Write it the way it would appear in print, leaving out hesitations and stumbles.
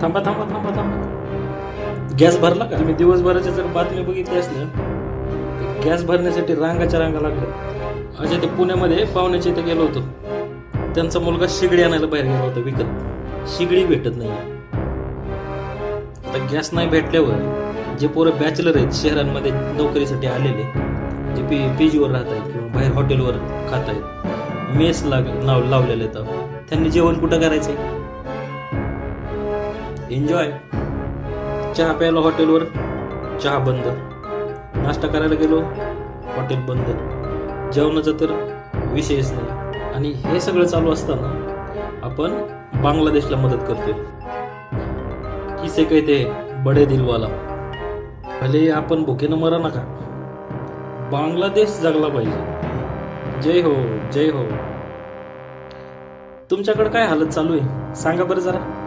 थांबा थांबा थांबा थांबा, गॅस भरला का? मी दिवसभराच्या जर बातमी बघितली असल्या, गॅस भरण्यासाठी रांगाच्या रांगा लागल्या. अजय ते पुण्यामध्ये पाहुण्याच्या इथे गेलो होतो. त्यांचा मुलगा शिगडी आणायला बाहेर गेला होता विकत. शिगडी भेटत नाही. आता गॅस नाही भेटल्यावर जे पोरं बॅचलर आहेत शहरांमध्ये नोकरीसाठी आलेले, जे पीजीवर राहत आहेत किंवा बाहेर हॉटेलवर खात आहेत, मेस नाव लावलेलं आहे, त्यांनी जेवण कुठं करायचंय? एन्जॉय. चहा प्यायला हॉटेलवर, चहा बंद. नाश्ता करायला गेलो, हॉटेल बंद. जेवणाचा तर विषयच नाही. आणि हे सगळं चालू असताना आपण बांगलादेशला मदत करतोय. किसे कहते बडे दिलवाला. भले आपण भुकेनं मरा नका, बांगलादेश जगला पाहिजे. जय हो, जय हो. तुमच्याकडे काय हालत चालू आहे सांगा बरं जरा.